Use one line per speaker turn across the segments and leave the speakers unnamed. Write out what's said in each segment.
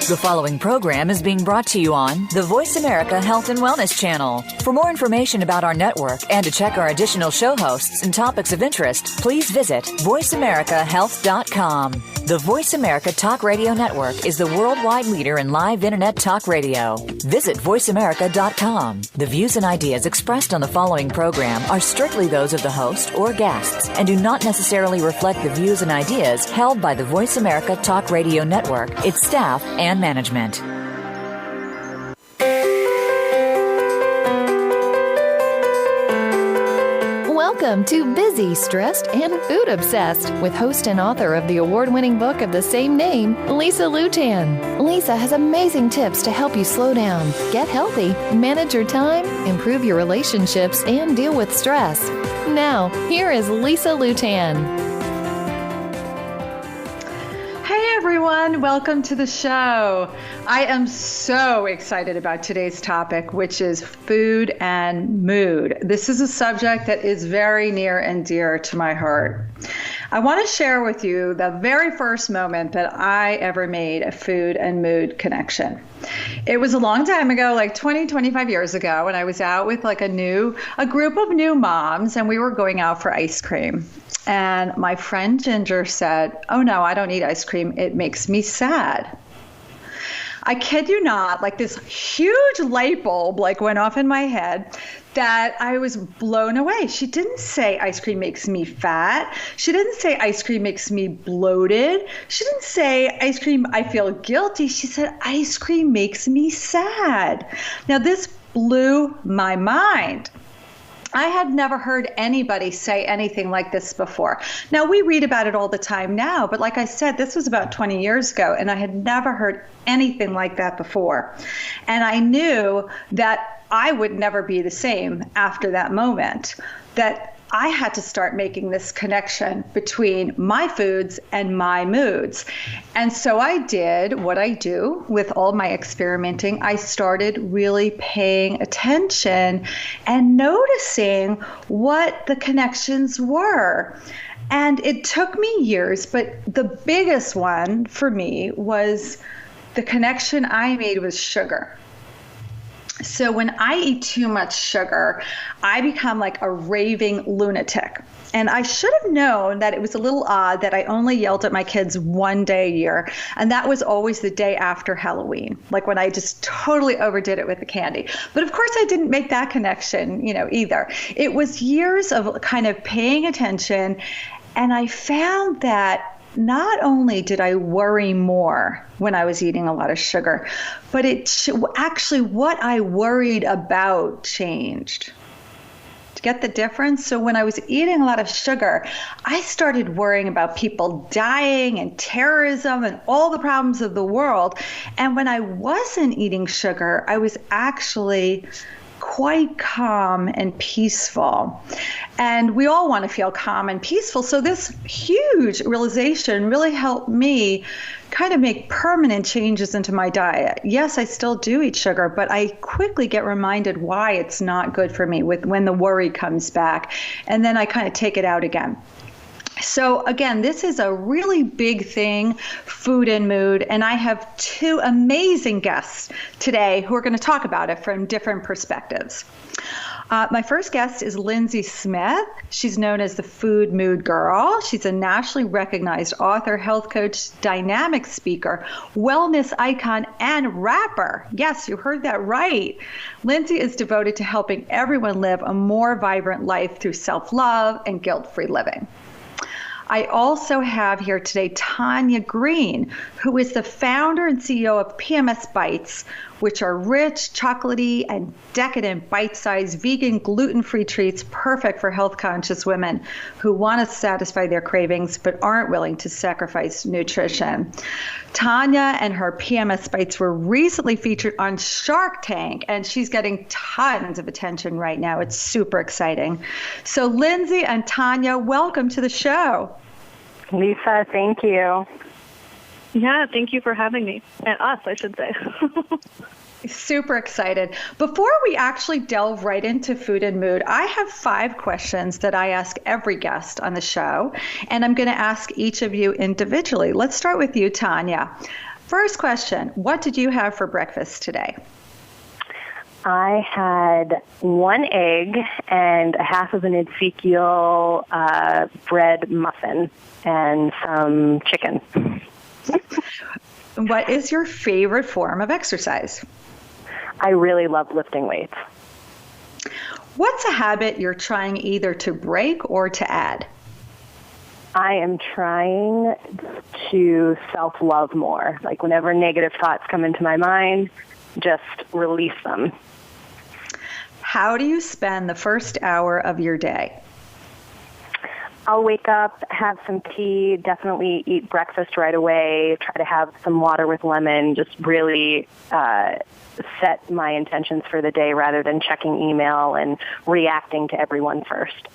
The following program is being brought to you on the Voice America Health and Wellness Channel. For more information about our network and to check our additional show hosts and topics of interest, please visit voiceamericahealth.com. The Voice America Talk Radio Network is the worldwide leader in live Internet talk radio. Visit voiceamerica.com. The views and ideas expressed on the following program are strictly those of the host or guests and do not necessarily reflect the views and ideas held by the Voice America Talk Radio Network, its staff, and management.
Welcome to Busy, Stressed, and Food Obsessed with host and author of the award-winning book of the same name, Lisa Lutan. Lisa has amazing tips to help you slow down, get healthy, manage your time, improve your relationships, and deal with stress. Now, here is Lisa Lutan.
Hey everyone, welcome to the show. I am so excited about today's topic, which is food and mood. This is a subject that is very near and dear to my heart. I want to share with you the very first moment that I ever made a food and mood connection. It was a long time ago, like 25 years ago, when I was out with like a group of new moms, and we were going out for ice cream. And my friend Ginger said, "Oh no, I don't eat ice cream. It makes me sad." I kid you not, like this huge light bulb like went off in my head that I was blown away. She didn't say ice cream makes me fat. She didn't say ice cream makes me bloated. She didn't say ice cream, I feel guilty. She said ice cream makes me sad. Now this blew my mind. I had never heard anybody say anything like this before. Now, we read about it all the time now, but like I said, this was about 20 years ago, and I had never heard anything like that before. And I knew that I would never be the same after that moment, that I had to start making this connection between my foods and my moods. And so I did what I do with all my experimenting. I started really paying attention and noticing what the connections were. And it took me years, but the biggest one for me was the connection I made with sugar. So when I eat too much sugar, I become like a raving lunatic. And I should have known that it was a little odd that I only yelled at my kids one day a year. And that was always the day after Halloween, like when I just totally overdid it with the candy. But of course, I didn't make that connection, either. It was years of kind of paying attention. And I found that not only did I worry more when I was eating a lot of sugar, but actually what I worried about changed. Do you get the difference? So when I was eating a lot of sugar, I started worrying about people dying and terrorism and all the problems of the world. And when I wasn't eating sugar, I was actually quite calm and peaceful. And we all want to feel calm and peaceful. So this huge realization really helped me kind of make permanent changes into my diet. Yes, I still do eat sugar, but I quickly get reminded why it's not good for me when the worry comes back. And then I kind of take it out again. So again, this is a really big thing, food and mood, and I have two amazing guests today who are going to talk about it from different perspectives. My first guest is Lindsey Smith. She's known as the Food Mood Girl. She's a nationally recognized author, health coach, dynamic speaker, wellness icon, and rapper. Yes, you heard that right. Lindsey is devoted to helping everyone live a more vibrant life through self-love and guilt-free living. I also have here today Tania Green, who is the founder and CEO of PMS Bites, which are rich, chocolatey, and decadent bite-sized vegan, gluten-free treats perfect for health-conscious women who want to satisfy their cravings but aren't willing to sacrifice nutrition. Tania and her PMS Bites were recently featured on Shark Tank, and she's getting tons of attention right now. It's super exciting. So Lindsey and Tania, welcome to the show.
Lisa, thank you.
Yeah, thank you for having me. And us, I should say.
Super excited. Before we actually delve right into food and mood, I have 5 questions that I ask every guest on the show, and I'm going to ask each of you individually. Let's start with you, Tania. First question, what did you have for breakfast today?
I had 1 egg and a half of an Ezekiel bread muffin and some chicken.
What is your favorite form of exercise?
I really love lifting weights.
What's a habit you're trying either to break or to add?
I am trying to self-love more. Like whenever negative thoughts come into my mind, just release them.
How do you spend the first hour of your day?
I'll wake up, have some tea, definitely eat breakfast right away, try to have some water with lemon, just really set my intentions for the day rather than checking email and reacting to everyone first.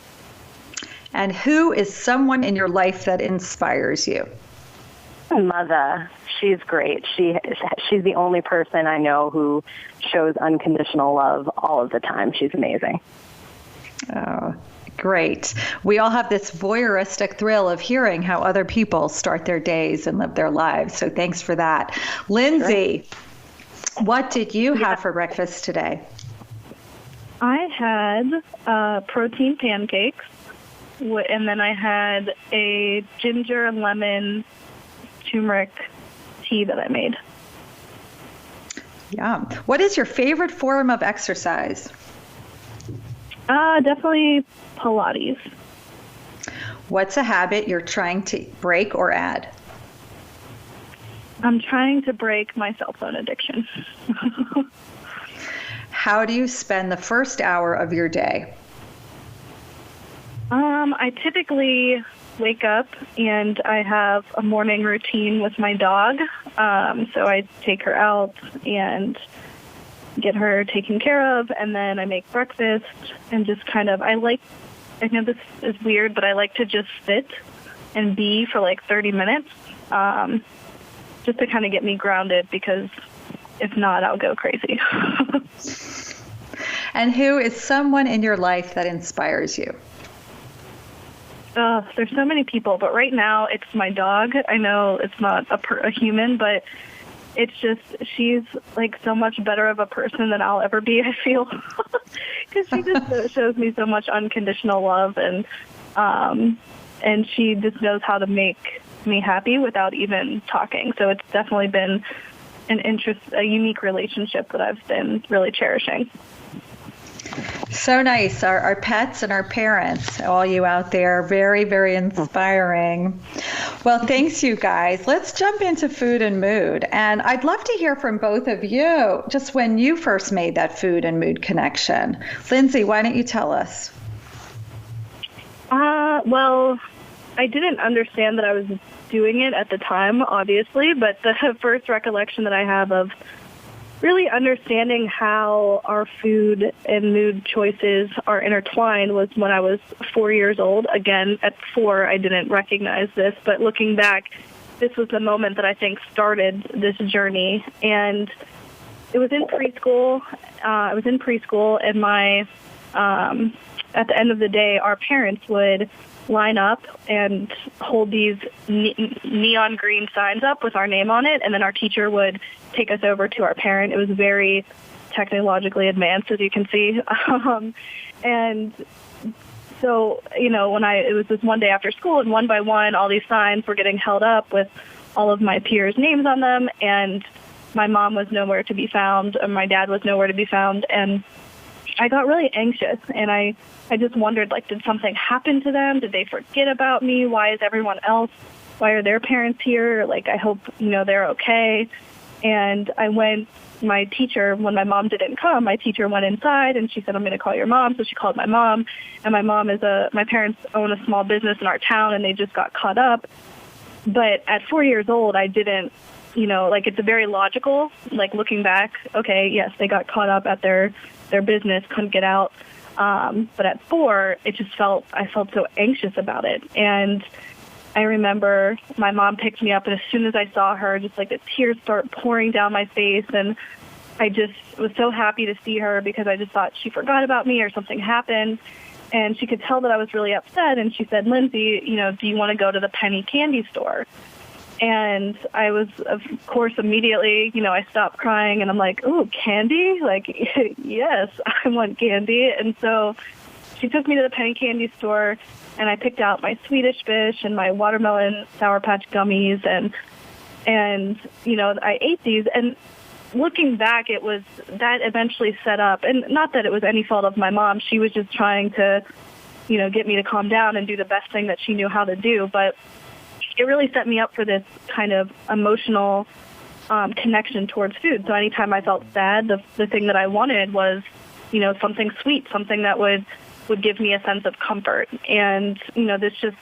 And who is someone in your life that inspires you?
Mother. She's great. She's the only person I know who shows unconditional love all of the time. She's amazing.
Oh, great. We all have this voyeuristic thrill of hearing how other people start their days and live their lives. So thanks for that. Lindsay, what did you have for breakfast today?
I had protein pancakes, and then I had a ginger and lemon turmeric tea that I made.
Yeah. What is your favorite form of exercise?
Definitely Pilates.
What's a habit you're trying to break or add?
I'm trying to break my cell phone addiction.
How do you spend the first hour of your day?
I typically wake up and I have a morning routine with my dog. So I take her out and get her taken care of, and then I make breakfast and just kind of, I know this is weird, but I like to just sit and be for like 30 minutes, just to kind of get me grounded, because if not, I'll go crazy.
And who is someone in your life that inspires you?
There's so many people, but right now it's my dog. I know it's not a human, but it's just, she's like so much better of a person than I'll ever be, I feel, because she just shows me so much unconditional love, and she just knows how to make me happy without even talking. So it's definitely been a unique relationship that I've been really cherishing.
So nice. Our pets and our parents, all you out there, very, very inspiring. Well, thanks, you guys. Let's jump into food and mood. And I'd love to hear from both of you, just when you first made that food and mood connection. Lindsay, why don't you tell us?
Well, I didn't understand that I was doing it at the time, obviously, but the first recollection that I have of really understanding how our food and mood choices are intertwined was when I was 4 years old. Again, at 4, I didn't recognize this, but looking back, this was the moment that I think started this journey. And it was in preschool. And at the end of the day, our parents would line up and hold these neon green signs up with our name on it, and then our teacher would take us over to our parent. It was very technologically advanced, as you can see. And so, it was this one day after school, and one by one, all these signs were getting held up with all of my peers' names on them, and my mom was nowhere to be found, and my dad was nowhere to be found, and I got really anxious, and I just wondered, did something happen to them? Did they forget about me? Why are their parents here? I hope, they're okay. And my teacher, when my mom didn't come, my teacher went inside and she said, I'm going to call your mom. So she called my mom, and my parents own a small business in our town, and they just got caught up. But at 4 years old, I didn't, it's a very logical, looking back, okay, yes, they got caught up at their business, couldn't get out. But at 4, I felt so anxious about it. And I remember my mom picked me up, and as soon as I saw her, just the tears start pouring down my face. And I just was so happy to see her, because I just thought she forgot about me or something happened. And she could tell that I was really upset. And she said, Lindsay, do you want to go to the penny candy store? And I was, of course, immediately, I stopped crying and I'm like, ooh, candy? Like, yes, I want candy. And so she took me to the penny candy store and I picked out my Swedish Fish and my watermelon Sour Patch gummies and I ate these. And looking back, it was that eventually set up, and not that it was any fault of my mom. She was just trying to, get me to calm down and do the best thing that she knew how to do. But it really set me up for this kind of emotional connection towards food. So anytime I felt sad, the thing that I wanted was, something sweet, something that would give me a sense of comfort. And, this just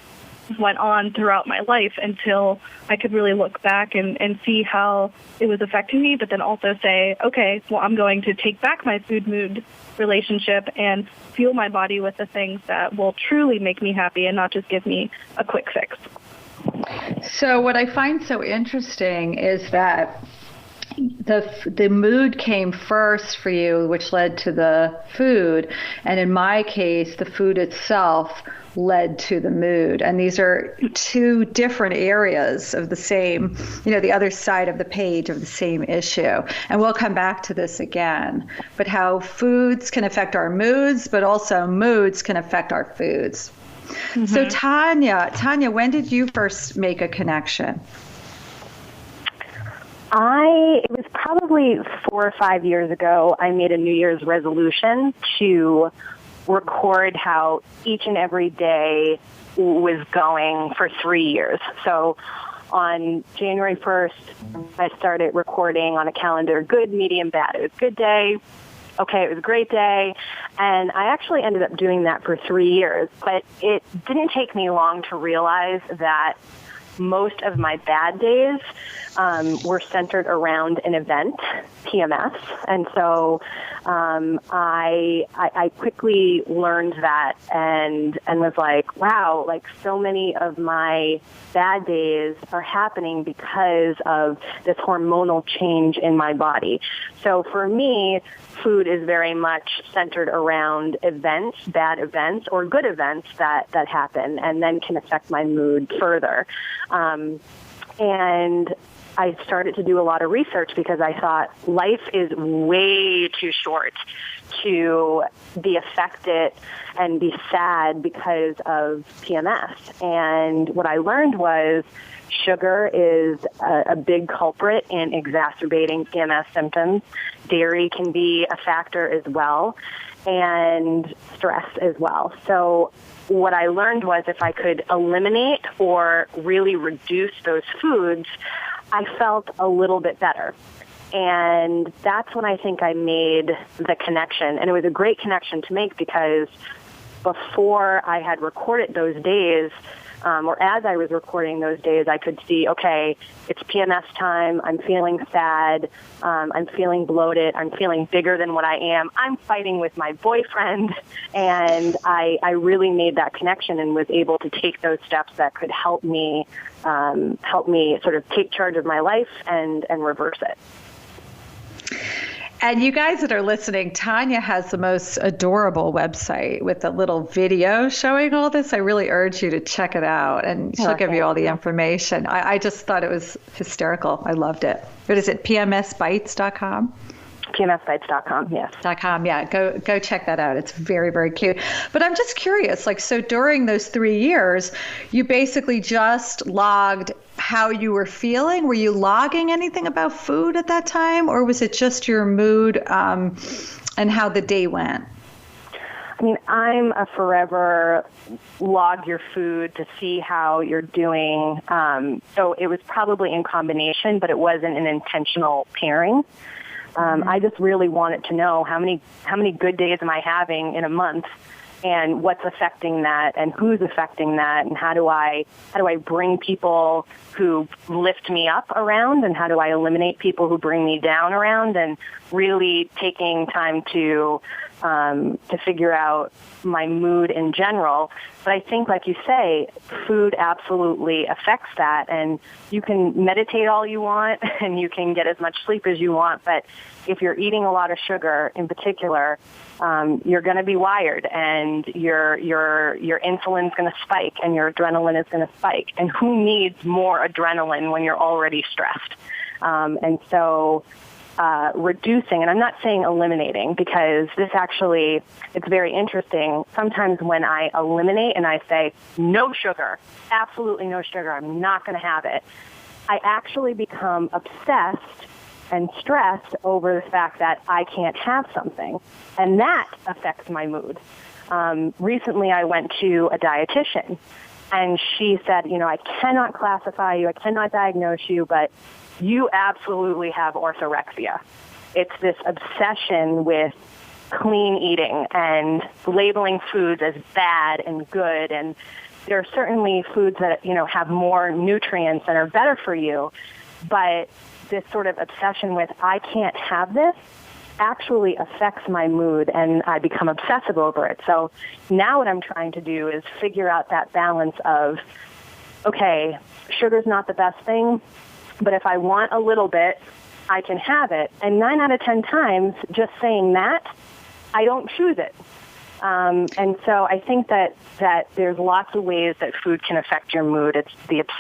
went on throughout my life until I could really look back and see how it was affecting me, but then also say, okay, well, I'm going to take back my food-mood relationship and fuel my body with the things that will truly make me happy and not just give me a quick fix.
So what I find so interesting is that the mood came first for you, which led to the food. And in my case, the food itself led to the mood. And these are two different areas of the same, the other side of the page of the same issue. And we'll come back to this again. But how foods can affect our moods, but also moods can affect our foods. Mm-hmm. So Tania, when did you first make a connection?
It was probably 4 or 5 years ago. I made a New Year's resolution to record how each and every day was going for 3 years. So on January 1st, I started recording on a calendar, good, medium, bad. It was a good day. Okay, it was a great day. And I actually ended up doing that for 3 years. But it didn't take me long to realize that most of my bad days were centered around an event, PMS. And so I quickly learned that and was like, wow, like so many of my bad days are happening because of this hormonal change in my body. So for me, food is very much centered around events, bad events, or good events that happen and then can affect my mood further. And I started to do a lot of research because I thought life is way too short to be affected and be sad because of PMS. And what I learned was sugar is a big culprit in exacerbating PMS symptoms. Dairy can be a factor as well, and stress as well. So what I learned was if I could eliminate or really reduce those foods, I felt a little bit better. And that's when I think I made the connection. And it was a great connection to make because before I had recorded those days, or as I was recording those days, I could see, okay, it's PMS time. I'm feeling sad. I'm feeling bloated. I'm feeling bigger than what I am. I'm fighting with my boyfriend. And I really made that connection and was able to take those steps that could help me sort of take charge of my life and reverse it.
And you guys that are listening, Tania has the most adorable website with a little video showing all this. I really urge you to check it out, and she'll give you all the information. I just thought it was hysterical. I loved it. What is it, PMSbites.com?
PMSbites.com, yes.
.com, yeah. Go check that out. It's very, very cute. But I'm just curious, so during those 3 years, you basically just logged how you were feeling? Were you logging anything about food at that time, or was it just your mood and how the day went?
I mean, I'm a forever log your food to see how you're doing. So it was probably in combination, but it wasn't an intentional pairing. I just really wanted to know how many good days am I having in a month, and what's affecting that, and who's affecting that, and how do I bring people who lift me up around, and how do I eliminate people who bring me down around, and really taking time to figure out my mood in general, But I think, like you say, food absolutely affects that. And you can meditate all you want and you can get as much sleep as you want. But if you're eating a lot of sugar in particular, you're going to be wired, and your insulin's going to spike and your adrenaline is going to spike. And who needs more adrenaline when you're already stressed? And so reducing, and I'm not saying eliminating, because this actually, it's very interesting. Sometimes when I eliminate and I say, no sugar, absolutely no sugar, I'm not going to have it, I actually become obsessed and stressed over the fact that I can't have something. And that affects my mood. Recently, I went to a dietitian, and she said, I cannot classify you, I cannot diagnose you, but you absolutely have orthorexia. It's this obsession with clean eating and labeling foods as bad and good. And there are certainly foods that, have more nutrients and are better for you. But this sort of obsession with, I can't have this, actually affects my mood, and I become obsessive over it. So now what I'm trying to do is figure out that balance of, okay, sugar's not the best thing, but if I want a little bit, I can have it. And 9 out of 10 times, just saying that, I don't choose it. And so I think that there's lots of ways that food can affect your mood. It's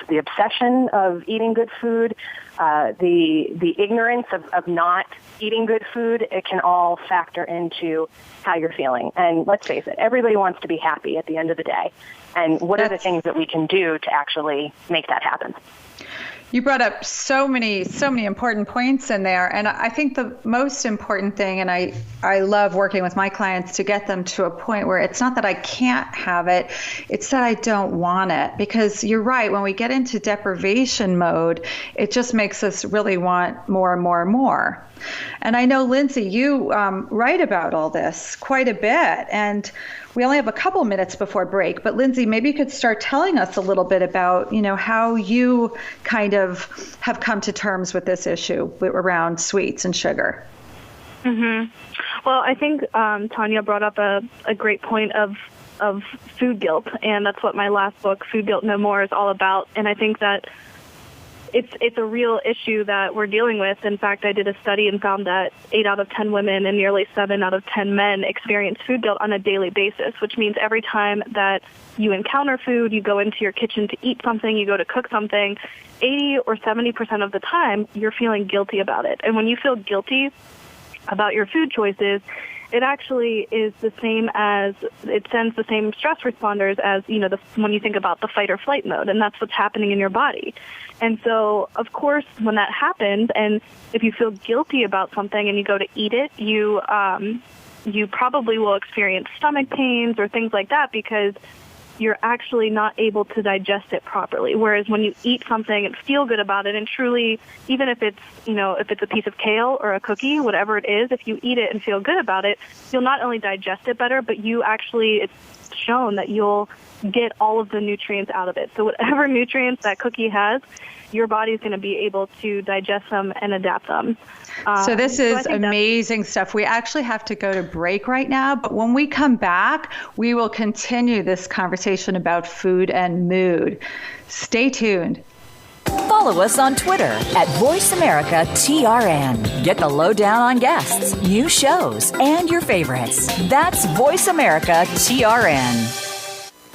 the obsession of eating good food, the ignorance of not eating good food. It can all factor into how you're feeling. And let's face it, everybody wants to be happy at the end of the day. And what are the things that we can do to actually make that happen?
You brought up so many important points in there. And I think the most important thing, and I love working with my clients to get them to a point where it's not that I can't have it, it's that I don't want it. Because you're right, when we get into deprivation mode, it just makes us really want more and more and more. And I know, Lindsey, you write about all this quite a bit. And we only have a couple minutes before break, but Lindsey, maybe you could start telling us a little bit about, how you kind of have come to terms with this issue around sweets and sugar.
Mm-hmm. Well, I think Tania brought up a great point of food guilt, and that's what my last book, Food Guilt No More, is all about. And I think that it's a real issue that we're dealing with. In fact, I did a study and found that 8 out of 10 women and nearly 7 out of 10 men experience food guilt on a daily basis, which means every time that you encounter food, you go into your kitchen to eat something, you go to cook something, 80 or 70% of the time, you're feeling guilty about it. And when you feel guilty about your food choices, it actually is the same as, it sends the same stress responders as, when you think about the fight or flight mode, and that's what's happening in your body. And so, of course, when that happens, and if you feel guilty about something and you go to eat it, you probably will experience stomach pains or things like that because you're actually not able to digest it properly. Whereas when you eat something and feel good about it, and truly, even if it's, if it's a piece of kale or a cookie, whatever it is, if you eat it and feel good about it, you'll not only digest it better, but it's shown that you'll get all of the nutrients out of it. So whatever nutrients that cookie has, your body's going to be able to digest them and adapt them.
So this is amazing stuff. We actually have to go to break right now, but when we come back, we will continue this conversation about food and mood. Stay tuned.
Follow us on Twitter at VoiceAmericaTRN. Get the lowdown on guests, new shows, and your favorites. That's VoiceAmericaTRN.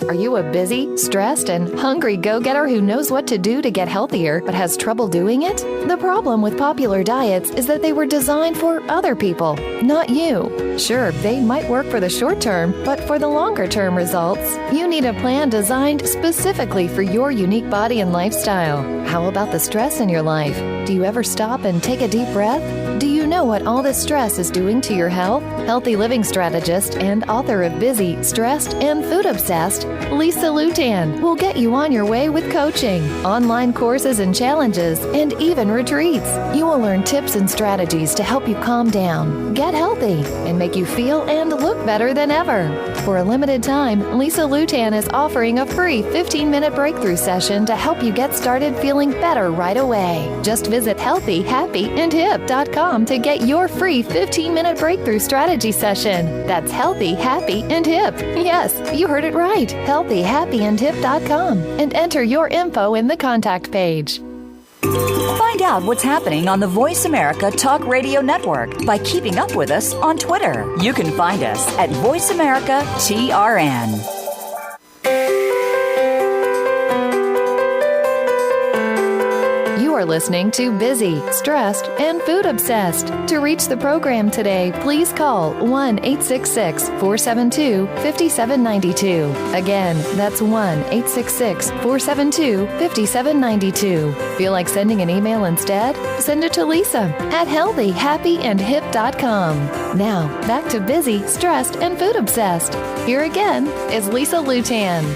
Are you a busy, stressed, and hungry go-getter who knows what to do to get healthier but has trouble doing it? The problem with popular diets is that they were designed for other people, not you. Sure, they might work for the short term, but for the longer-term results, you need a plan designed specifically for your unique body and lifestyle. How about the stress in your life? Do you ever stop and take a deep breath? Do you know what all this stress is doing to your health? Healthy living strategist and author of Busy, Stressed, and Food Obsessed, Lisa Lutan will get you on your way with coaching, online courses and challenges, and even retreats. You will learn tips and strategies to help you calm down, get healthy, and make you feel and look better than ever. For a limited time, Lisa Lutan is offering a free 15-minute breakthrough session to help you get started feeling better right away. Just visit healthyhappyandhip.com to get your free 15-minute breakthrough strategy session. That's Healthy, Happy, and Hip. Yes, you heard it right. HealthyHappyAndHip.com and enter your info in the contact page.
Find out what's happening on the Voice America Talk Radio Network by keeping up with us on Twitter. You can find us at Voice America TRN.
You are listening to Busy, Stressed, and Food Obsessed. To reach the program today, please call 1-866-472-5792. Again, that's 1-866-472-5792. Feel like sending an email instead? Send it to Lisa at healthyhappyandhip.com. Now, back to Busy, Stressed, and Food Obsessed. Here again is Lisa Lutan.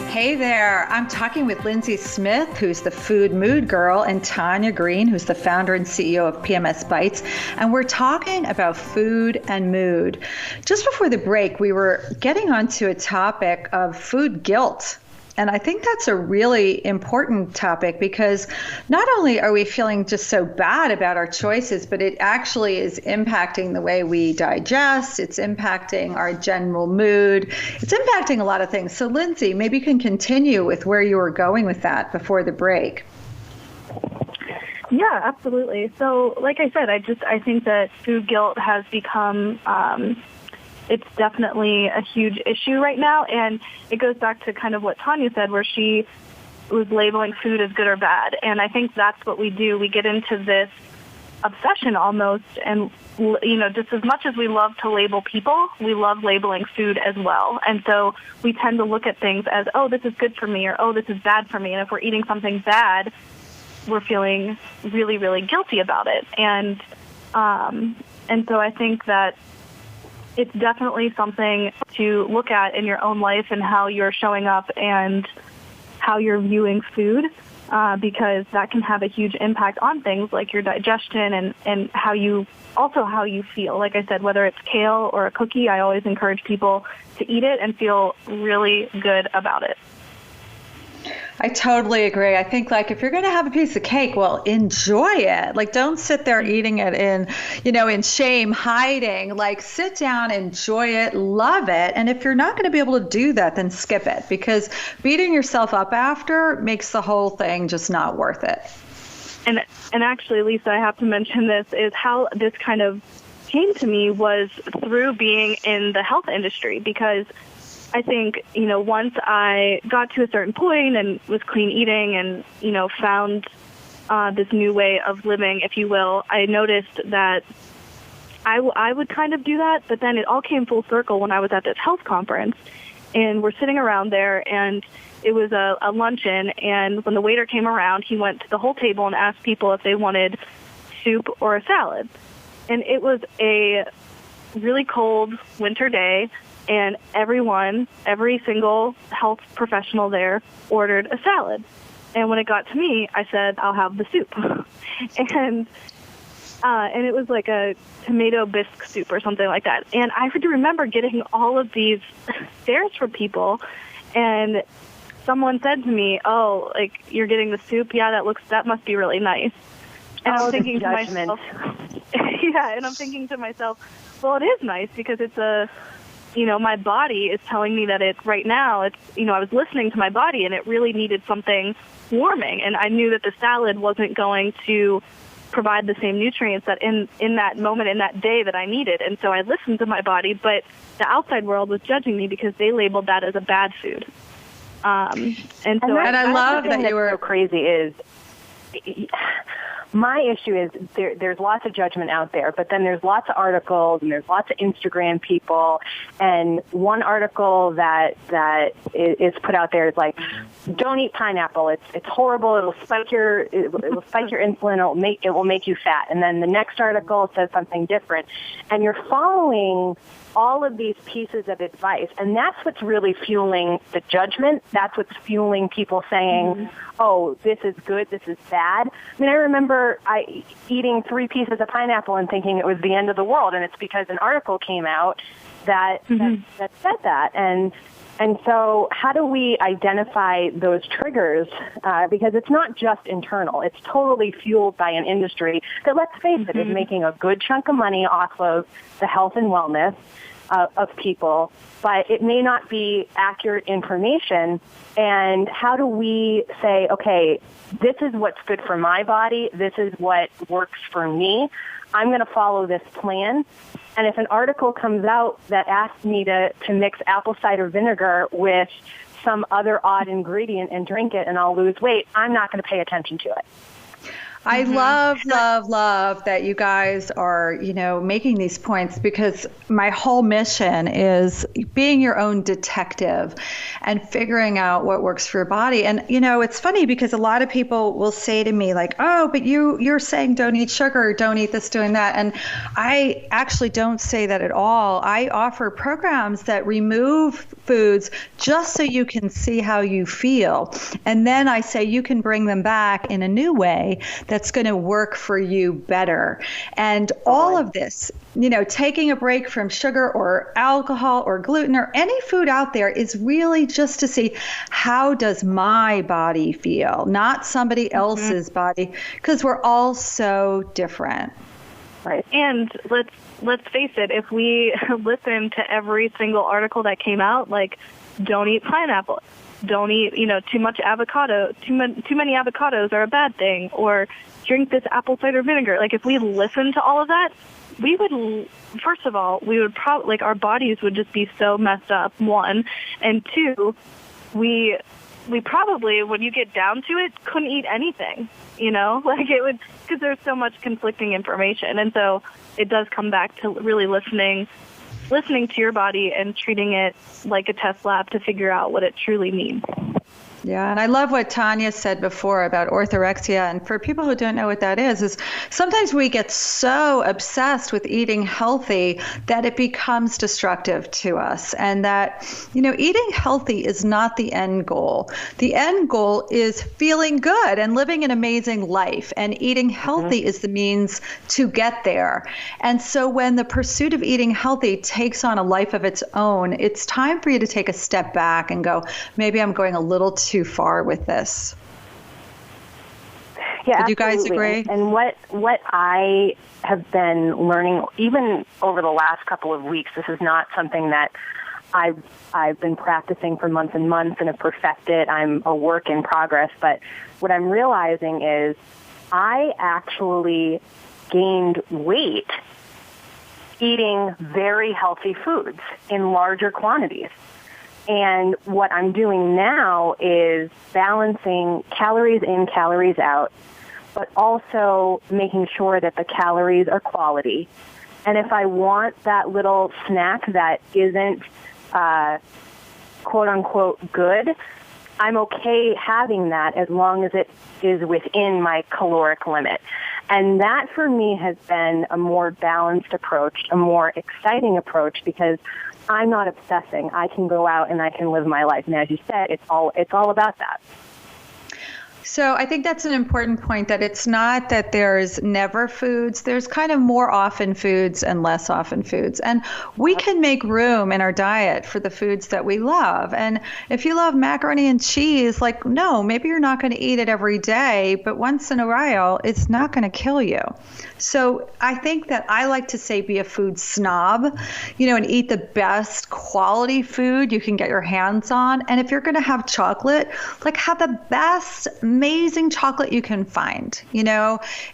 Hey there, I'm talking with Lindsey Smith, who's the food mood girl, and Tania Green, who's the founder and CEO of PMS Bites, and we're talking about food and mood. Just before the break, we were getting onto a topic of food guilt. And I think that's a really important topic because not only are we feeling just so bad about our choices, but it actually is impacting the way we digest. It's impacting our general mood. It's impacting a lot of things. So Lindsey, maybe you can continue with where you were going with that before the break.
Yeah, absolutely. So like I said, I think that food guilt has become it's definitely a huge issue right now, and it goes back to kind of what Tania said, where she was labeling food as good or bad, and I think that's what we do. We get into this obsession almost, and, you know, just as much as we love to label people, we love labeling food as well, and so we tend to look at things as, oh, this is good for me, or oh, this is bad for me, and if we're eating something bad, we're feeling really, really guilty about it, and so I think that it's definitely something to look at in your own life and how you're showing up and how you're viewing food, because that can have a huge impact on things like your digestion and how you feel. Like I said, whether it's kale or a cookie, I always encourage people to eat it and feel really good about it.
I totally agree. I think, like, if you're going to have a piece of cake, well, enjoy it. Like, don't sit there eating it in shame, hiding. Like, sit down, enjoy it, love it. And if you're not going to be able to do that, then skip it, because beating yourself up after makes the whole thing just not worth it.
And actually, Lisa, I have to mention this, is how this kind of came to me was through being in the health industry, because I think, once I got to a certain point and was clean eating and, found this new way of living, if you will, I noticed that I would kind of do that, but then it all came full circle when I was at this health conference, and we're sitting around there, and it was a luncheon, and when the waiter came around, he went to the whole table and asked people if they wanted soup or a salad. And it was a really cold winter day, and every single health professional there ordered a salad. And when it got to me, I said, I'll have the soup. and it was like a tomato bisque soup or something like that. And I remember getting all of these stares from people, and someone said to me, oh, like, you're getting the soup? Yeah, that must be really nice. And I'm thinking to myself, yeah, and I'm thinking to myself, well, it is nice because it's my body is telling me that right now, I was listening to my body, and it really needed something warming. And I knew that the salad wasn't going to provide the same nutrients that in that moment, in that day, that I needed. And so I listened to my body, but the outside world was judging me because they labeled that as a bad food. And
I love that you were
so crazy is, my issue is there's lots of judgment out there, but then there's lots of articles and there's lots of Instagram people. And one article that is put out there is like, don't eat pineapple. It's horrible. It will spike your insulin. It will make you fat. And then the next article says something different. And you're following all of these pieces of advice, and that's what's really fueling the judgment. That's what's fueling people saying, oh, this is good, this is bad. I mean, I remember eating 3 pieces of pineapple and thinking it was the end of the world, and it's because an article came out that said that. And And so how do we identify those triggers? Because it's not just internal. It's totally fueled by an industry that, let's face it, is making a good chunk of money off of the health and wellness of people, but it may not be accurate information. And how do we say, okay, this is what's good for my body, this is what works for me, I'm going to follow this plan. And if an article comes out that asks me to mix apple cider vinegar with some other odd ingredient and drink it and I'll lose weight, I'm not going to pay attention to it.
I love that you guys are, making these points, because my whole mission is being your own detective and figuring out what works for your body. And, it's funny because a lot of people will say to me like, oh, but you're saying don't eat sugar, don't eat this, doing that. And I actually don't say that at all. I offer programs that remove foods just so you can see how you feel. And then I say you can bring them back in a new way that's going to work for you better. And all of this, taking a break from sugar or alcohol or gluten or any food out there is really just to see, how does my body feel, not somebody else's body, because we're all so different.
Right. And let's face it, if we listen to every single article that came out, like don't eat pineapple, don't eat, too much avocado, too many avocados are a bad thing, or drink this apple cider vinegar. Like, if we listened to all of that, we would, first of all, probably, our bodies would just be so messed up, one. And two, we probably, when you get down to it, couldn't eat anything, like it would, because there's so much conflicting information. And so it does come back to really listening to your body and treating it like a test lab to figure out what it truly means.
Yeah, and I love what Tania said before about orthorexia. And for people who don't know what that is sometimes we get so obsessed with eating healthy that it becomes destructive to us. And that, eating healthy is not the end goal. The end goal is feeling good and living an amazing life. And eating healthy is the means to get there. And so when the pursuit of eating healthy takes on a life of its own, it's time for you to take a step back and go, maybe I'm going a little too far with this.
Yeah,
Would you guys agree?
And what I have been learning, even over the last couple of weeks, this is not something that I've been practicing for months and months and have perfected. I'm a work in progress. But what I'm realizing is I actually gained weight eating very healthy foods in larger quantities. And what I'm doing now is balancing calories in, calories out, but also making sure that the calories are quality. And if I want that little snack that isn't quote unquote good, I'm okay having that as long as it is within my caloric limit. And that for me has been a more balanced approach, a more exciting approach, because I'm not obsessing. I can go out and I can live my life. And as you said, it's all about that.
So I think that's an important point, that it's not that there's never foods. There's kind of more often foods and less often foods. And we can make room in our diet for the foods that we love. And if you love macaroni and cheese, no, maybe you're not going to eat it every day, but once in a while, it's not going to kill you. So I think that I like to say be a food snob, and eat the best quality food you can get your hands on. And if you're going to have chocolate, have the best, amazing chocolate you can find.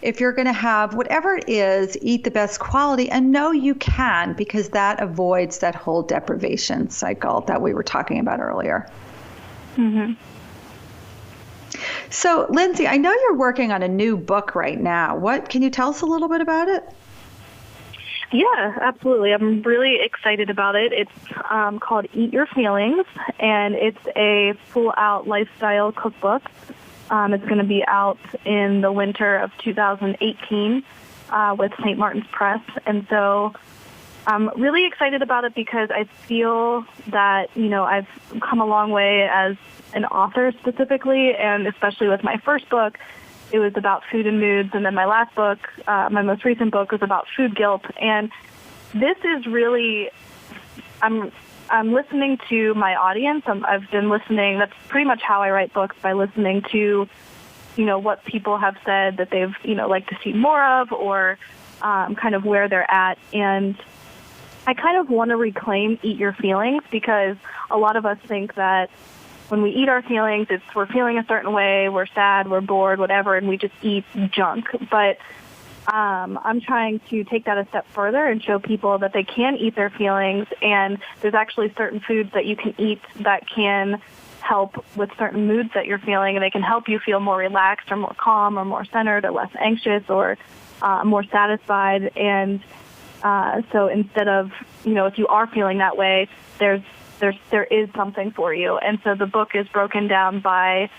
If you're going to have whatever it is, eat the best quality, and know you can, because that avoids that whole deprivation cycle that we were talking about earlier.
Mm-hmm.
So, Lindsey, I know you're working on a new book right now. Can you tell us a little bit about it?
Yeah, absolutely. I'm really excited about it. It's called Eat Your Feelings, and it's a full-out lifestyle cookbook. It's going to be out in the winter of 2018 with St. Martin's Press. And so I'm really excited about it because I feel that, I've come a long way as an author specifically, and especially with my first book, it was about food and moods. And then my last book, my most recent book, was about food guilt. And this is really, I'm I'm listening to my audience. I've been listening. That's pretty much how I write books, by listening to, what people have said that they've, like to see more of, or kind of where they're at. And I kind of want to reclaim Eat Your Feelings, because a lot of us think that when we eat our feelings, we're feeling a certain way, we're sad, we're bored, whatever, and we just eat junk. But I'm trying to take that a step further and show people that they can eat their feelings, and there's actually certain foods that you can eat that can help with certain moods that you're feeling, and they can help you feel more relaxed or more calm or more centered or less anxious or more satisfied. And so instead of, if you are feeling that way, there is something for you. And so the book is broken down by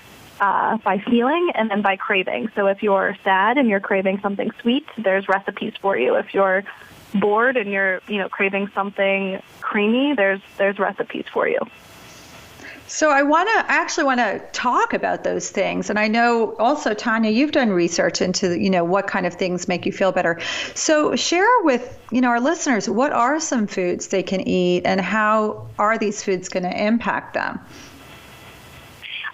feeling and then by craving. So if you're sad and you're craving something sweet, there's recipes for you. If you're bored and you're, craving something creamy, there's recipes for you.
So I actually want to talk about those things. And I know also, Tania, you've done research into, what kind of things make you feel better. So share with, our listeners, what are some foods they can eat and how are these foods going to impact them?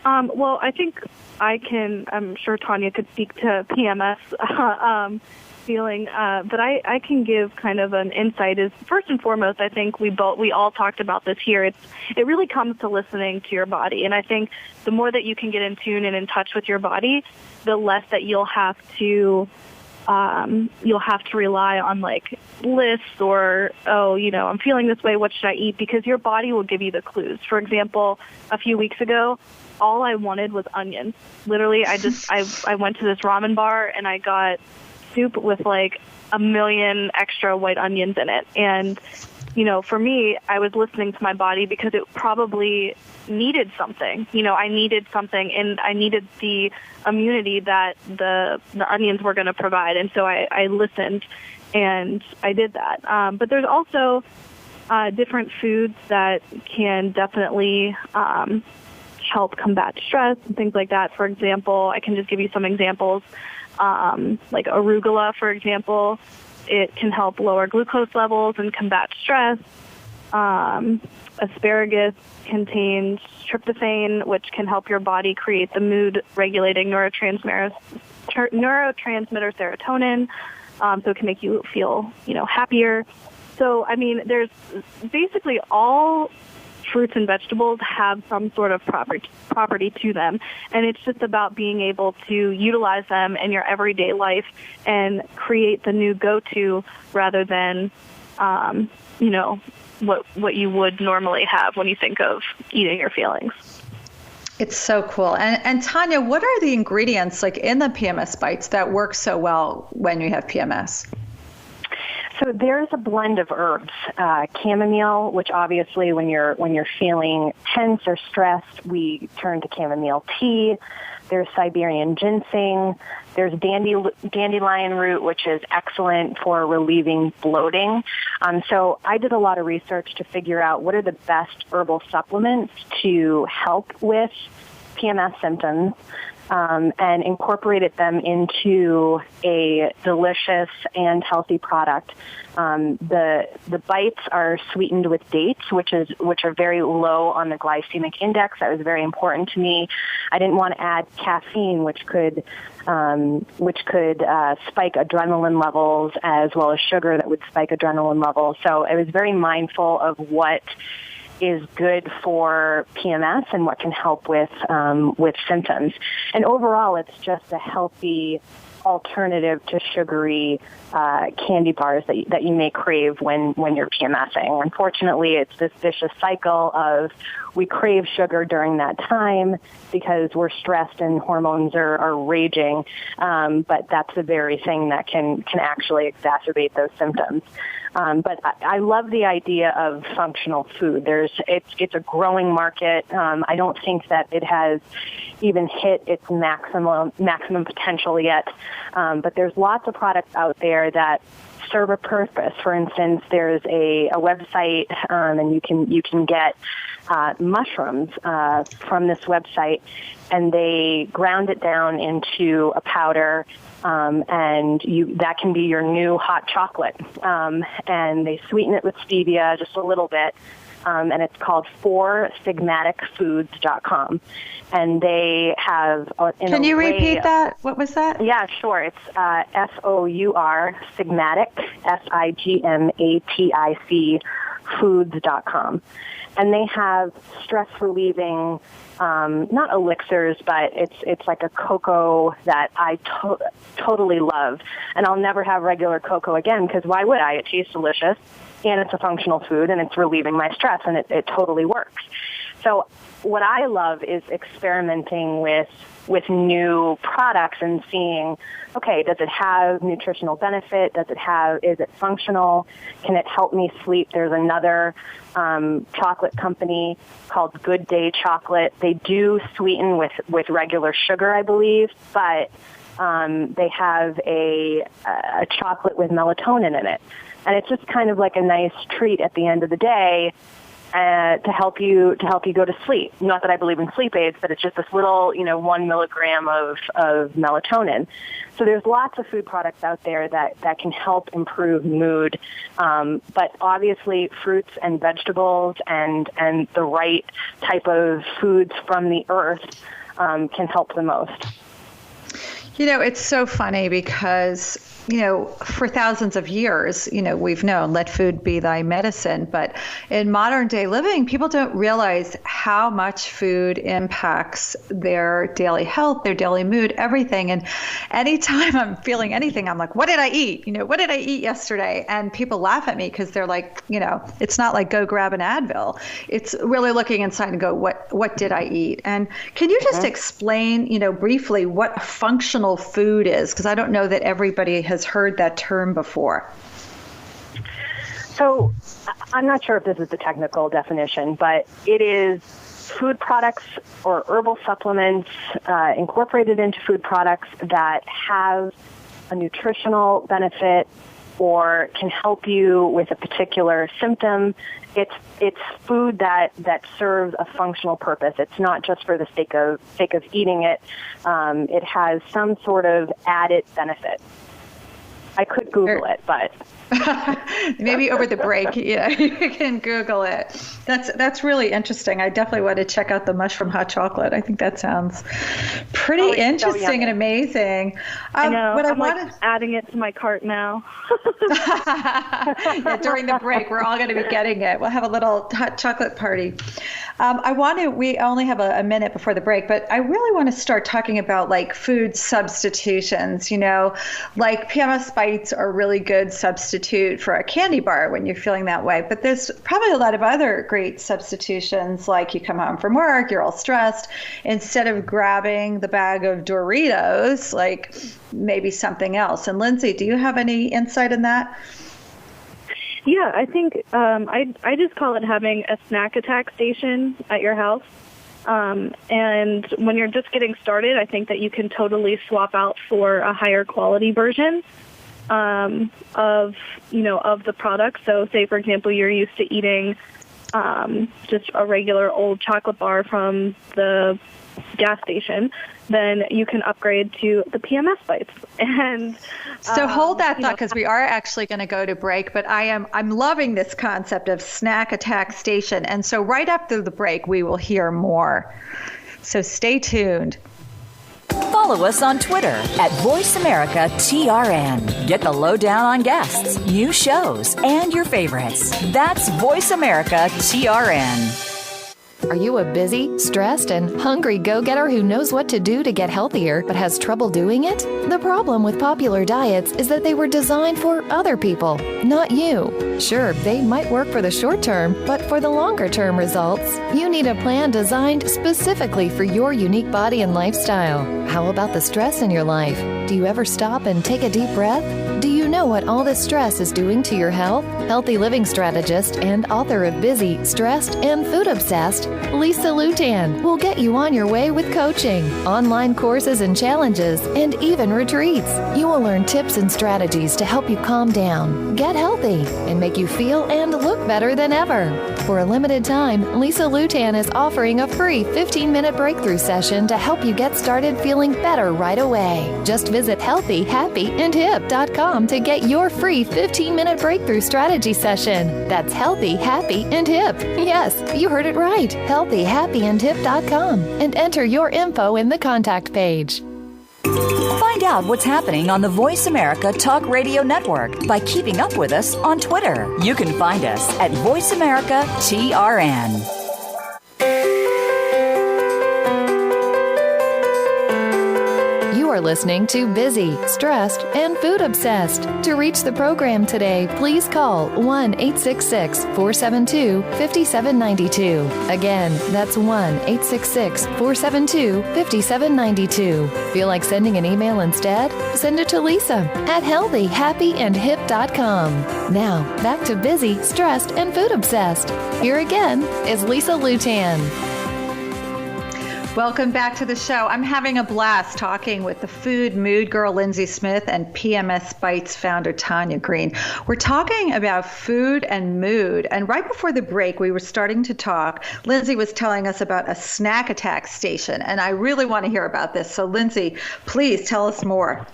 Well, I think I'm sure Tania could speak to PMS feeling, but I can give kind of an insight. Is first and foremost, I think we all talked about this here. It really comes to listening to your body, and I think the more that you can get in tune and in touch with your body, the less that you'll have to rely on like lists or, I'm feeling this way, what should I eat? Because your body will give you the clues. For example, a few weeks ago, all I wanted was onions. Literally, I went to this ramen bar and I got soup with like 1 million extra white onions in it. And, for me, I was listening to my body because it probably needed something. I needed something, and I needed the immunity that the onions were going to provide. And so I listened, and I did that. But there's also different foods that can definitely help combat stress and things like that. For example, I can just give you some examples. Like arugula, for example, it can help lower glucose levels and combat stress. Asparagus contains tryptophan, which can help your body create the mood-regulating neurotransmitter serotonin, so it can make you feel, happier. So, there's basically all fruits and vegetables have some sort of property to them, and it's just about being able to utilize them in your everyday life and create the new go-to rather than, what you would normally have when you think of eating your feelings.
It's so cool. And Tania, what are the ingredients like in the PMS Bites that work so well when you have PMS?
So there's a blend of herbs, chamomile, which obviously when you're feeling tense or stressed, we turn to chamomile tea. There's Siberian ginseng. There's dandelion root, which is excellent for relieving bloating. So I did a lot of research to figure out what are the best herbal supplements to help with PMS symptoms. And incorporated them into a delicious and healthy product. The bites are sweetened with dates, which are very low on the glycemic index. That was very important to me. I didn't want to add caffeine, which could spike adrenaline levels, as well as sugar that would spike adrenaline levels. So I was very mindful of what is good for PMS and what can help with symptoms. And overall, it's just a healthy alternative to sugary candy bars that you may crave when you're PMSing. Unfortunately, it's this vicious cycle of we crave sugar during that time because we're stressed and hormones are raging, but that's the very thing that can actually exacerbate those symptoms. But I love the idea of functional food. It's a growing market. I don't think that it has even hit its maximum potential yet. But there's lots of products out there that serve a purpose. For instance, there's a website, and you can get mushrooms from this website, and they ground it down into a powder. And that can be your new hot chocolate. And they sweeten it with stevia just a little bit. and it's called forsigmaticfoods.com. And they have
Can you repeat that? What was that?
Yeah, sure. It's FOUR, Sigmatic, SIGMATIC, foods.com. And they have stress-relieving, not elixirs, but it's like a cocoa that I totally love. And I'll never have regular cocoa again, because why would I? It tastes delicious, and it's a functional food, and it's relieving my stress, and it totally works. So what I love is experimenting with new products and seeing, okay, does it have nutritional benefit? Is it functional? Can it help me sleep? There's another chocolate company called Good Day Chocolate. They do sweeten with regular sugar, I believe, but they have a chocolate with melatonin in it. And it's just kind of like a nice treat at the end of the day to help you go to sleep. Not that I believe in sleep aids, but it's just this little, 1 milligram of melatonin. So there's lots of food products out there that can help improve mood. But obviously fruits and vegetables and the right type of foods from the earth can help the most.
It's so funny because, for thousands of years, we've known let food be thy medicine. But in modern day living, people don't realize how much food impacts their daily health, their daily mood, everything. And anytime I'm feeling anything, I'm like, what did I eat? What did I eat yesterday? And people laugh at me because they're like, it's not like go grab an Advil. It's really looking inside and go, what did I eat? And can you just explain, briefly what functional food is? Because I don't know that everybody has heard that term before.
So I'm not sure if this is the technical definition, but it is food products or herbal supplements incorporated into food products that have a nutritional benefit or can help you with a particular symptom. It's food that serves a functional purpose. It's not just for the sake of eating it. It has some sort of added benefit. I could Google it, but
maybe over the break, you can Google it. That's really interesting. I definitely want to check out the mushroom hot chocolate. I think that sounds pretty interesting and amazing.
I know. I'm adding it to my cart now.
Yeah, during the break, we're all going to be getting it. We'll have a little hot chocolate party. We only have a minute before the break, but I really want to start talking about like food substitutions, like PMS Bites are a really good substitute for a candy bar when you're feeling that way. But there's probably a lot of other great substitutions, like you come home from work, you're all stressed. Instead of grabbing the bag of Doritos, like maybe something else. And Lindsey, do you have any insight in that?
Yeah, I think I just call it having a snack attack station at your house. And when you're just getting started, I think that you can totally swap out for a higher quality version of the product. So say, for example, you're used to eating just a regular old chocolate bar from the gas station, then you can upgrade to the PMS Bites. And
so hold that thought, because we are actually going to go to break, but I'm loving this concept of snack attack station. And so right after the break, we will hear more. So stay tuned.
Follow us on Twitter at VoiceAmericaTRN. Get the lowdown on guests, new shows, and your favorites. That's VoiceAmericaTRN.
Are you a busy, stressed, and hungry go-getter who knows what to do to get healthier but has trouble doing it? The problem with popular diets is that they were designed for other people, not you. Sure, they might work for the short term, but for the longer-term results, you need a plan designed specifically for your unique body and lifestyle. How about the stress in your life? Do you ever stop and take a deep breath? Do you know what all this stress is doing to your health? Healthy living strategist and author of Busy, Stressed, and Food Obsessed, Lisa Lutan will get you on your way with coaching, online courses and challenges, and even retreats. You will learn tips and strategies to help you calm down, get healthy, and make you feel and look better than ever. For a limited time, Lisa Lutan is offering a free 15-minute breakthrough session to help you get started feeling better right away. Just visit Visit healthyhappyandhip.com to get your free 15-minute breakthrough strategy session. That's Healthy, Happy, and Hip. Yes, you heard it right. Healthyhappyandhip.com, and enter your info in the contact page.
Find out what's happening on the Voice America Talk Radio Network by keeping up with us on Twitter. You can find us at Voice America TRN.
You are listening to Busy, Stressed, and Food Obsessed. To reach the program today, please call 1-866-472-5792. Again, that's 1-866-472-5792. Feel like sending an email instead? Send it to Lisa at healthyhappyandhip.com. Now, back to Busy, Stressed, and Food Obsessed. Here again is Lisa Lutan.
Welcome back to the show. I'm having a blast talking with the food mood girl, Lindsey Smith, and PMS Bites founder, Tania Green. We're talking about food and mood. And right before the break, we were starting to talk. Lindsey was telling us about a snack attack station, and I really want to hear about this. So, Lindsey, please tell us more.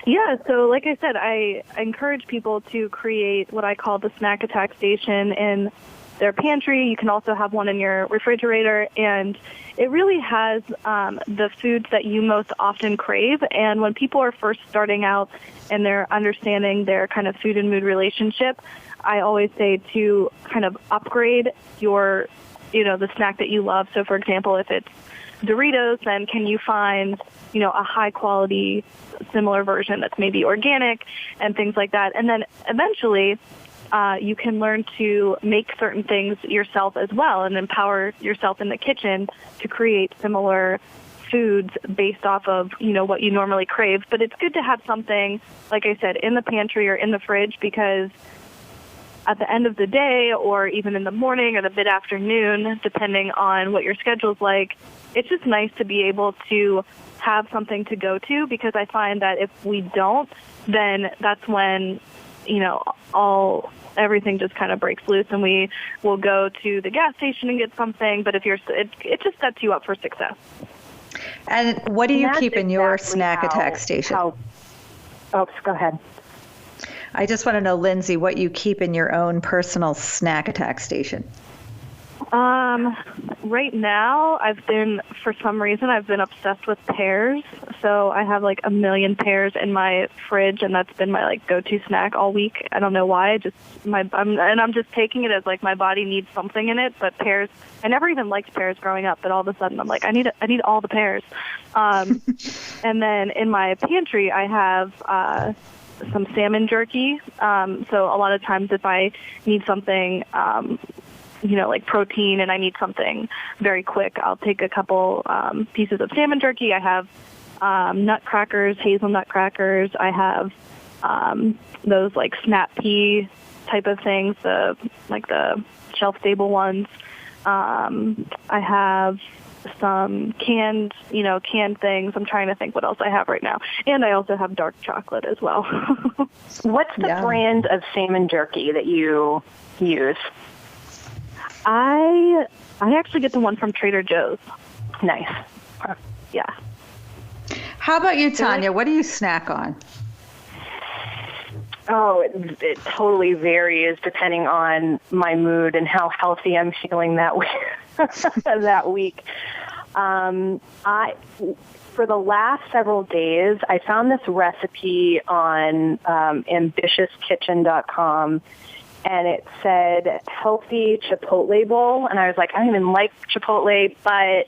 Yeah, so like I said, I encourage people to create what I call the snack attack station in their pantry. You can also have one in your refrigerator, and it really has the foods that you most often crave. And when people are first starting out and they're understanding their kind of food and mood relationship, I always say to kind of upgrade your, the snack that you love. So for example, if it's Doritos, then can you find, a high quality similar version that's maybe organic and things like that. And then eventually you can learn to make certain things yourself as well and empower yourself in the kitchen to create similar foods based off of, what you normally crave. But it's good to have something, like I said, in the pantry or in the fridge, because at the end of the day or even in the morning or the mid-afternoon, depending on what your schedule's like, it's just nice to be able to have something to go to, because I find that if we don't, then that's when, everything just kind of breaks loose, and we will go to the gas station and get something. But if it just sets you up for success.
And what do you keep in your snack attack station?
Go ahead.
I just want to know, Lindsey, what you keep in your own personal snack attack station.
Right now, for some reason, I've been obsessed with pears. So I have like 1 million pears in my fridge, and that's been my go-to snack all week. I don't know why. I'm just taking it as my body needs something in it. But pears, I never even liked pears growing up, but all of a sudden I'm like, I need all the pears. And then in my pantry, I have some salmon jerky. So a lot of times if I need something, like protein, and I need something very quick, I'll take a couple pieces of salmon jerky. I have nutcrackers, hazelnut crackers. I have those snap pea type of things, the shelf-stable ones. I have some canned things. I'm trying to think what else I have right now. And I also have dark chocolate as well.
What's the brand of salmon jerky that you use?
I actually get the one from Trader Joe's.
Nice.
Yeah.
How about you, Tania? What do you snack on?
Oh, it totally varies depending on my mood and how healthy I'm feeling that week. That week. For the last several days, I found this recipe on ambitiouskitchen.com, and it said healthy Chipotle bowl. And I was like, I don't even like Chipotle, but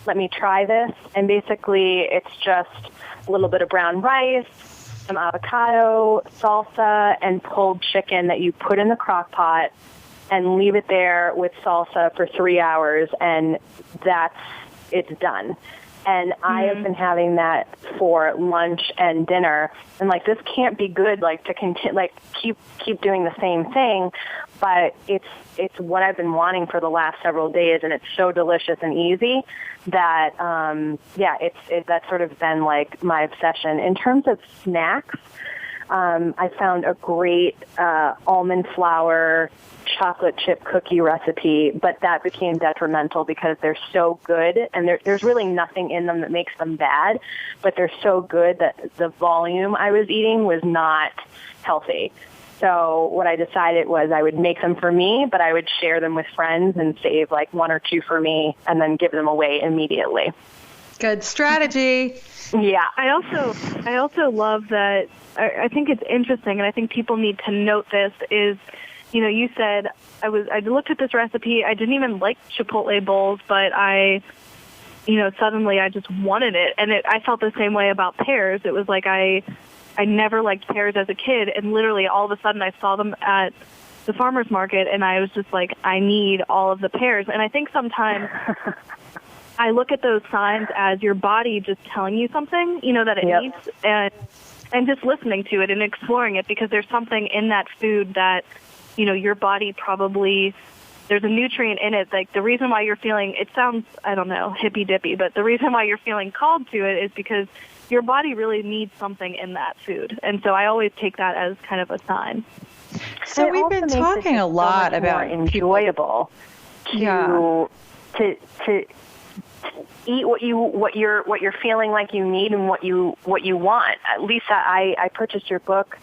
let me try this. And basically, it's just a little bit of brown rice, some avocado, salsa, and pulled chicken that you put in the crock pot and leave it there with salsa for 3 hours, and it's done. And I have been having that for lunch and dinner, and this can't be good, to continue, keep doing the same thing, but it's what I've been wanting for the last several days, and it's so delicious and easy that that's sort of been my obsession. In terms of snacks, I found a great almond flour chocolate chip cookie recipe, but that became detrimental because they're so good, and there's really nothing in them that makes them bad, but they're so good that the volume I was eating was not healthy. So what I decided was I would make them for me, but I would share them with friends and save like 1 or 2 for me and then give them away immediately.
Good strategy.
Yeah. I also love that. I think it's interesting, and I think people need to note this is, you know, you said I looked at this recipe. I didn't even like Chipotle bowls, but suddenly I just wanted it. And I felt the same way about pears. It was like I never liked pears as a kid, and literally all of a sudden I saw them at the farmer's market, and I was just like, I need all of the pears. And I think sometimes I look at those signs as your body just telling you something, you know, that it needs, and just listening to it and exploring it, because there's something in that food that, you know, your body probably, there's a nutrient in it. Like the reason why you're feeling, it sounds, I don't know, hippy-dippy, but the reason why you're feeling called to it is because your body really needs something in that food. And so I always take that as kind of a sign.
So we've been talking a lot about
enjoyable to eat what you're feeling like you need and what you want. Lisa, I purchased your book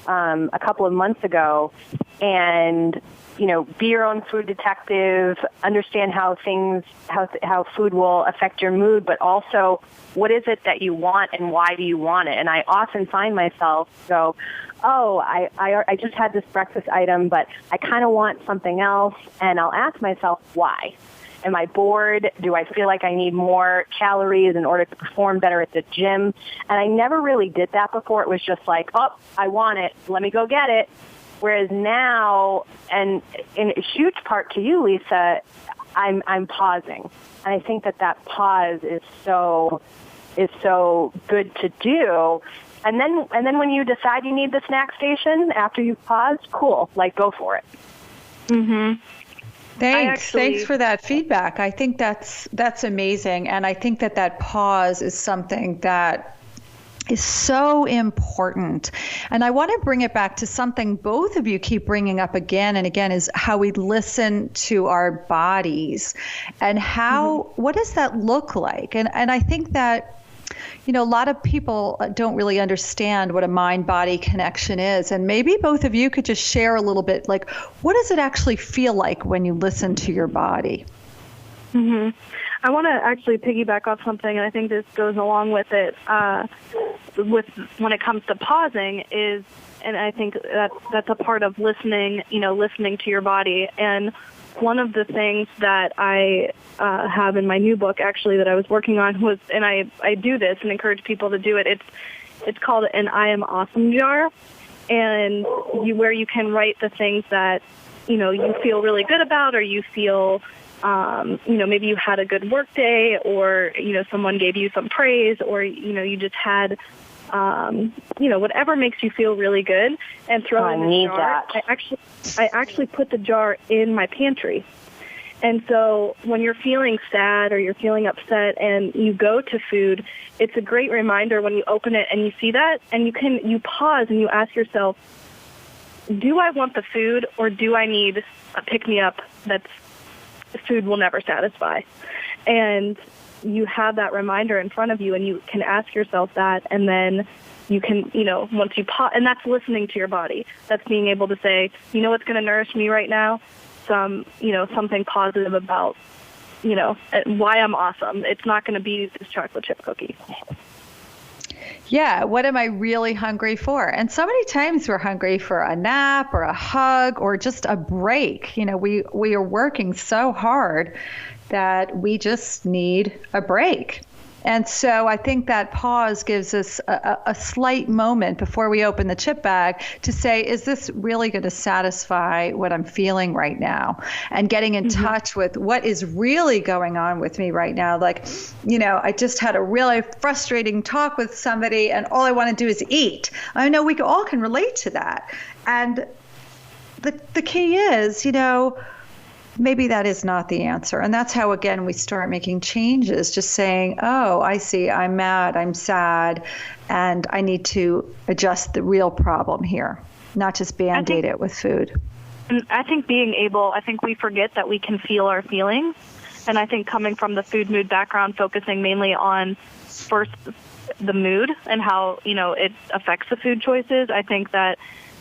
a couple of months ago, and you know, be your own food detective, understand how food will affect your mood, but also what is it that you want and why do you want it? And I often find myself go, oh, I just had this breakfast item, but I kind of want something else, and I'll ask myself why. Am I bored? Do I feel like I need more calories in order to perform better at the gym? And I never really did that before. It was just like, oh, I want it. Let me go get it. Whereas now, and in a huge part to you, Lisa, I'm pausing. And I think that pause is so good to do. And then when you decide you need the snack station after you've paused, cool, like go for it.
Mm-hmm.
Thanks for that feedback. I think that's amazing. And I think that pause is something that is so important. And I want to bring it back to something both of you keep bringing up again and again, is how we listen to our bodies and how, what does that look like? And I think that, you know, a lot of people don't really understand what a mind-body connection is. And maybe both of you could just share a little bit, like, what does it actually feel like when you listen to your body?
Mm-hmm. I want to actually piggyback off something, and I think this goes along with it, when it comes to pausing is, and I think that's a part of listening, you know, listening to your body. And one of the things that I have in my new book, actually, that I was working on was, and I do this and encourage people to do it. It's called an I Am Awesome jar, and where you can write the things that, you know, you feel really good about, or you feel, you know, maybe you had a good work day, or, you know, someone gave you some praise, or, you know, you just had, you know, whatever makes you feel really good, and throw it in the jar. I actually put the jar in my pantry. And so when you're feeling sad or you're feeling upset and you go to food, it's a great reminder when you open it and you see that, and you pause and you ask yourself, do I want the food, or do I need a pick-me-up that's food will never satisfy? And you have that reminder in front of you, and you can ask yourself that, and then you can, you know, once you pause, and that's listening to your body. That's being able to say, you know what's going to nourish me right now? You know, something positive about, you know, why I'm awesome. It's not going to be this chocolate chip cookie.
Yeah, what am I really hungry for? And so many times we're hungry for a nap or a hug or just a break. You know, we are working so hard that we just need a break. And so I think that pause gives us a slight moment before we open the chip bag to say, is this really going to satisfy what I'm feeling right now? And getting in touch with what is really going on with me right now. Like, you know, I just had a really frustrating talk with somebody, and all I want to do is eat. I know we all can relate to that. And the key is, you know, maybe that is not the answer. And that's how, again, we start making changes, just saying, oh, I see, I'm mad, I'm sad, and I need to adjust the real problem here, not just Band-Aid it with food.
And I think we forget that we can feel our feelings. And I think coming from the food mood background, focusing mainly on first the mood and how, it affects the food choices, I think that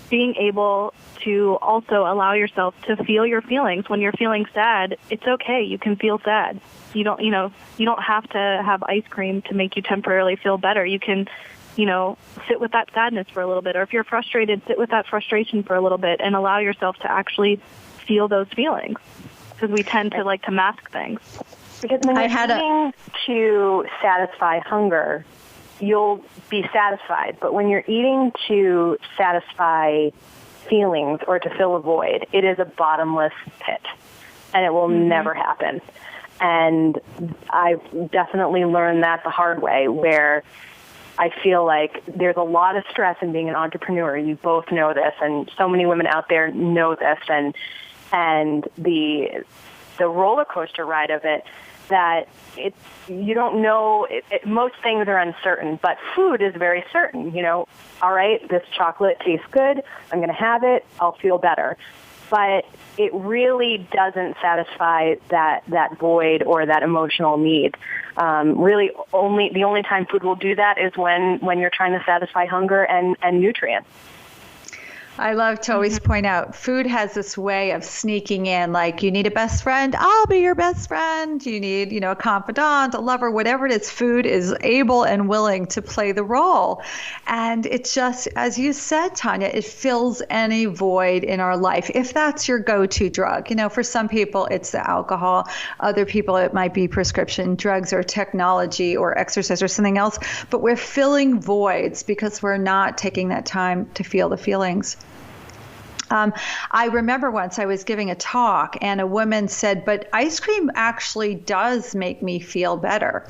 being able to also allow yourself to feel your feelings. When you're feeling sad, it's okay. You can feel sad. You don't have to have ice cream to make you temporarily feel better. You can, sit with that sadness for a little bit. Or if you're frustrated, sit with that frustration for a little bit and allow yourself to actually feel those feelings. Because we tend to like to mask things.
Because when you're eating to satisfy hunger, you'll be satisfied. But when you're eating to satisfy feelings or to fill a void, it is a bottomless pit. And it will never happen. And I've definitely learned that the hard way, where I feel like there's a lot of stress in being an entrepreneur. You both know this, and so many women out there know this, and the roller coaster ride of it, that you don't know, most things are uncertain, but food is very certain. All right, this chocolate tastes good, I'm going to have it, I'll feel better. But it really doesn't satisfy that void or that emotional need. Really, the only time food will do that is when you're trying to satisfy hunger and nutrients.
I love to always point out, food has this way of sneaking in, like you need a best friend, I'll be your best friend. You need, a confidant, a lover, whatever it is, food is able and willing to play the role. And it's just, as you said, Tania, it fills any void in our life. If that's your go-to drug, for some people it's the alcohol, other people it might be prescription drugs or technology or exercise or something else, but we're filling voids because we're not taking that time to feel the feelings. I remember once I was giving a talk and a woman said, but ice cream actually does make me feel better.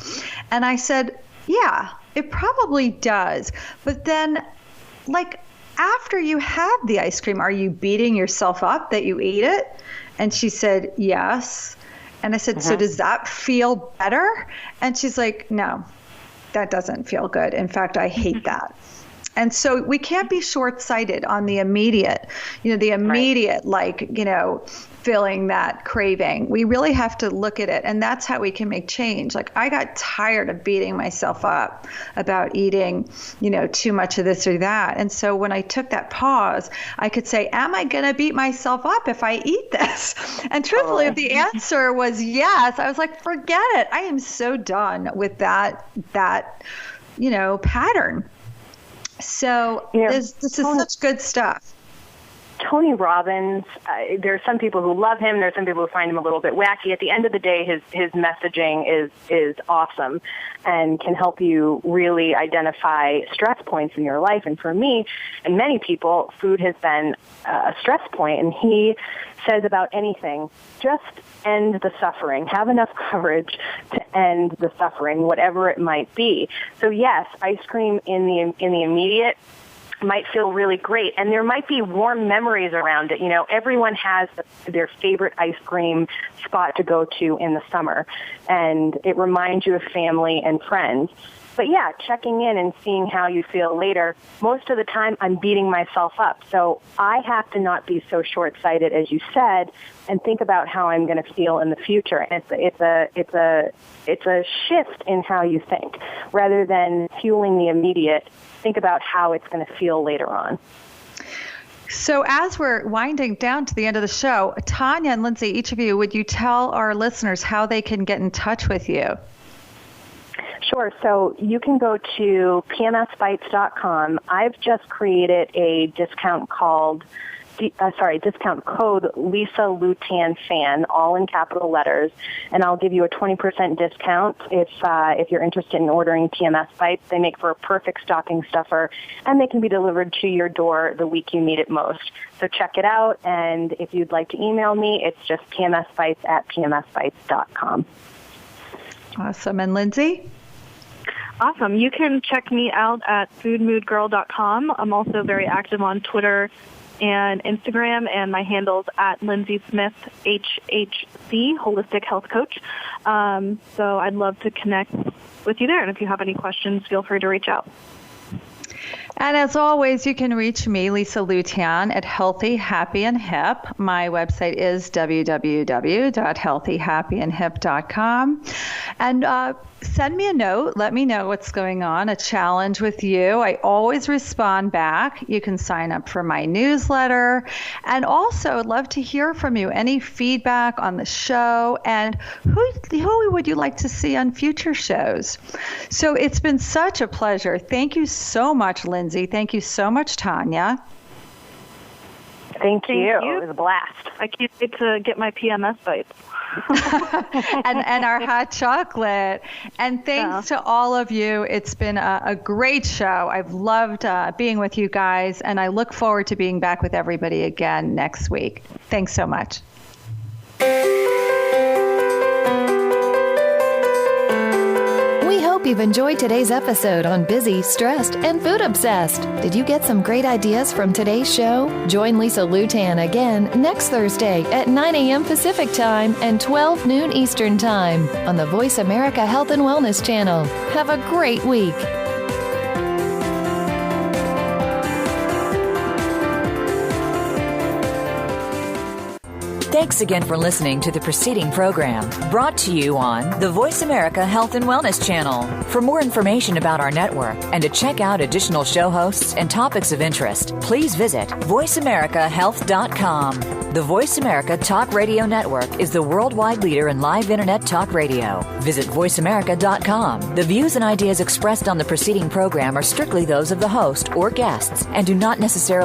And I said, yeah, it probably does. But then, after you have the ice cream, are you beating yourself up that you eat it? And she said, yes. And I said, so does that feel better? And she's like, no, that doesn't feel good. In fact, I hate that. And so we can't be short-sighted on the immediate, filling that craving. We really have to look at it, and that's how we can make change. Like, I got tired of beating myself up about eating, too much of this or that. And so when I took that pause, I could say, am I going to beat myself up if I eat this? And truthfully, if the answer was yes, I was like, forget it. I am so done with that pattern. So this is such good stuff.
Tony Robbins, there's some people who love him. There's some people who find him a little bit wacky. At the end of the day, his messaging is awesome and can help you really identify stress points in your life. And for me and many people, food has been a stress point. And he says about anything, just end the suffering. Have enough courage to end the suffering, whatever it might be. So yes, ice cream in the immediate might feel really great, and there might be warm memories around it. Everyone has their favorite ice cream spot to go to in the summer, and it reminds you of family and friends. But yeah, checking in and seeing how you feel later, most of the time I'm beating myself up. So I have to not be so short-sighted, as you said, and think about how I'm going to feel in the future. And it's a shift in how you think. Rather than fueling the immediate, think about how it's going to feel later on.
So as we're winding down to the end of the show, Tania and Lindsey, each of you, would you tell our listeners how they can get in touch with you?
Sure. So you can go to pmsbites.com. I've just created a discount code Lisa Lutan Fan, all in capital letters, and I'll give you a 20% discount if you're interested in ordering PMS Bites. They make for a perfect stocking stuffer, and they can be delivered to your door the week you need it most. So check it out, and if you'd like to email me, it's just pmsbites@pmsbites.com.
Awesome. And Lindsey?
Awesome. You can check me out at foodmoodgirl.com. I'm also very active on Twitter and Instagram, and my handle's at Lindsey Smith, HHC, Holistic Health Coach. So I'd love to connect with you there, and if you have any questions, feel free to reach out.
And as always, you can reach me, Lisa Lutan, at Healthy, Happy, and Hip. My website is www.healthyhappyandhip.com. And send me a note. Let me know what's going on, a challenge with you. I always respond back. You can sign up for my newsletter. And also, I'd love to hear from you. Any feedback on the show, and who would you like to see on future shows? So it's been such a pleasure. Thank you so much, Lindsey. Thank you so much, Tania.
Thank you. It was a blast.
I can't wait to get my PMS bites.
and our hot chocolate. And thanks to all of you. It's been a great show. I've loved being with you guys, and I look forward to being back with everybody again next week. Thanks so much.
We hope you've enjoyed today's episode on Busy, Stressed, and Food Obsessed. Did you get some great ideas from today's show? Join Lisa Lutan again next Thursday at 9 a.m. Pacific Time and 12 noon Eastern Time on the Voice America Health and Wellness channel. Have a great week.
Thanks again for listening to the preceding program, brought to you on the Voice America Health and Wellness channel. For more information about our network and to check out additional show hosts and topics of interest, please visit voiceamericahealth.com. The Voice America Talk Radio Network is the worldwide leader in live Internet talk radio. Visit voiceamerica.com. The views and ideas expressed on the preceding program are strictly those of the host or guests and do not necessarily